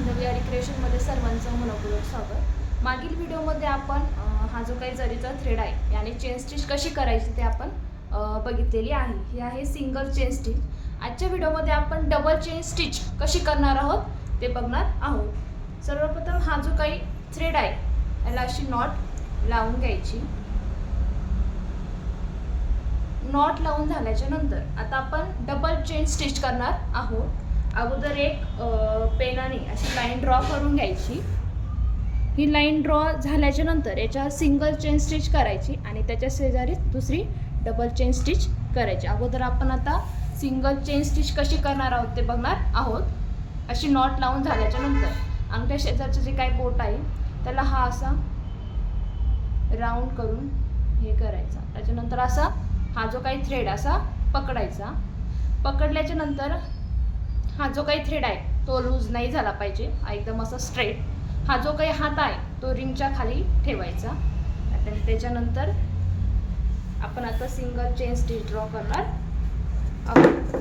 नवी क्रिएशनमध्ये सर्वांचं मनपूर्वक स्वागत। मागील व्हिडिओमध्ये आपण हा जो काही जरीचा थ्रेड आहे याने चेन स्टिच कशी करायची ते आपण बघितलेली आहे। ही आहे सिंगल चेन स्टिच। आजच्या व्हिडिओमध्ये आपण डबल चेन स्टिच कशी करणार आहोत ते बघणार आहोत। सर्वप्रथम हा जो काही थ्रेड आहे याला अशी नॉट लावून घ्यायची। नॉट लावून झाल्याच्या नंतर आता आपण डबल चेन स्टिच करणार आहोत। अगोदर एक पेनाने अशी लाईन ड्रॉ करून घ्यायची। ही लाईन ड्रॉ झाल्याच्या नंतर याच्यावर सिंगल चेन स्टिच करायची आणि त्याच्या शेजारी दुसरी डबल चेन स्टिच करायची। अगोदर आपण आता सिंगल चेन स्टिच कशी करणार आहोत ते बघणार आहोत। अशी नॉट लावून झाल्याच्या नंतर अंगठ्या शेजारचं जे काही बोट आहे त्याला हा असा राऊंड करून हे करायचा। त्याच्यानंतर असा हा जो काही थ्रेड असा पकडायचा। पकडल्याच्या नंतर हा जो काही थ्रेड आहे तो लूज नाही झाला पाहिजे, एकदम असा स्ट्रेट। हा जो काही हात आहे तो रिंगच्या खाली ठेवायचा। आणि त्याच्यानंतर आपण आता सिंगल चेन स्टिच ड्रॉ करणार आहोत।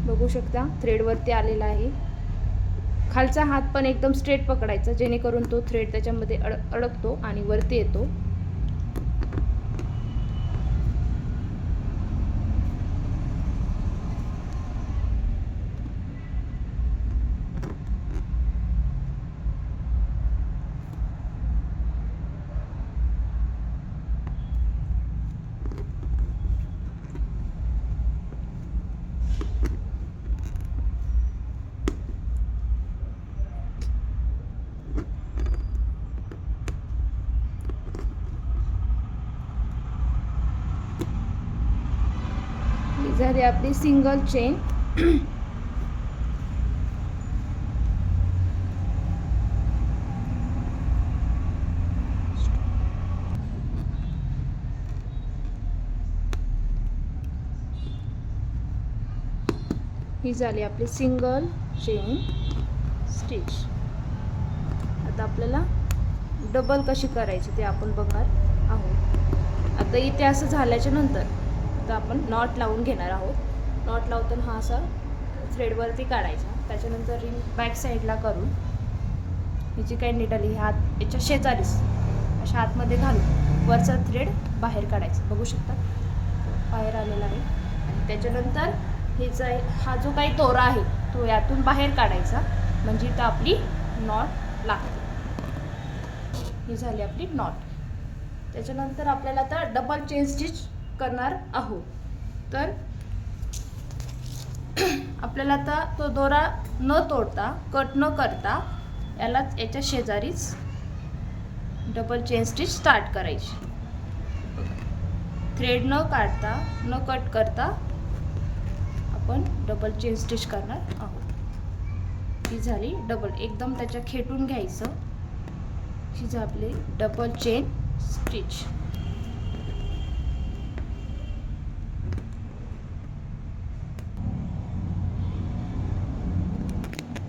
बघू शकता थ्रेड वरती आलेला आहे। खालचा हात पण एकदम स्ट्रेट पकडायचा जेणेकरून तो थ्रेड त्याच्यामध्ये अडकतो आणि वरती येतो। झाली आपली सिंगल चेन। ही झाली आपली सिंगल चेन स्टिच। आता आपल्याला डबल कशी करायची ते आपण बघणार आहोत। आता इथे असं झाल्याच्या नंतर आता आपण नॉट लावून घेणार आहोत। नॉट लावताना हा असा थ्रेडवरती काढायचा। त्याच्यानंतर रिंग बॅक साईडला करून ही जी काही निडल ही हात याच्या शेजारीच अशा हातमध्ये घालून वरचा थ्रेड बाहेर काढायचा। बघू शकता बाहेर आलेला आहे। आणि त्याच्यानंतर हिचा हा जो काही दोरा आहे तो यातून बाहेर काढायचा, म्हणजे इथं आपली नॉट लागते। ही झाली आपली नॉट। त्याच्यानंतर आपल्याला आता डबल चेन स्टिच करणार आहोत। तर आपल्याला आता तो दोरा न तोडता कट न करता यालाच याच्या शेजारीच डबल चेन स्टिच स्टार्ट करायची। थ्रेड न काढता न कट करता आपण डबल चेन स्टिच करणार आहोत। ही झाली डबल, एकदम त्याच्या खेटून घ्यायचं। ही झाली डबल चेन स्टिच।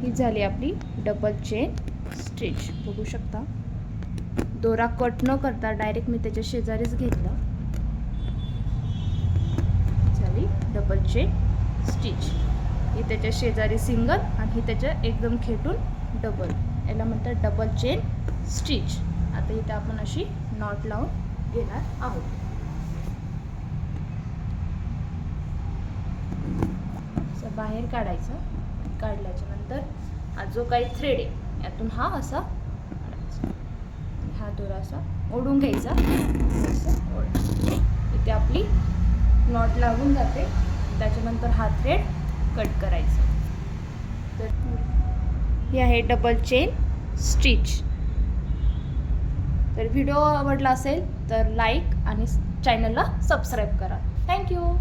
ही झाली आपली डबल चेन स्टिच। बघू शकता दोरा कट न करता डायरेक्ट मी त्याच्या शेजारीच घेतला। झाली डबल चेन स्टिच। ही त्याच्या शेजारी सिंगल आणि ही त्याच्या एकदम खेटून डबल, याला म्हणतात डबल चेन स्टिच। आता इथे आपण अशी नॉट लावून घेणार आहोत। बाहेर काढायचं। काढल्याच्या नंतर हा जो काही थ्रेड आहे यातून हा असा हा दोरा असा ओढून घ्यायचा। इथे आपली नॉट लागून जाते। त्याच्यानंतर हा थ्रेड कट करायचा। तर ही आहे डबल चेन स्टिच। तर व्हिडिओ आवडला असेल तर लाईक आणि चॅनलला सबस्क्राईब करा। थँक्यू।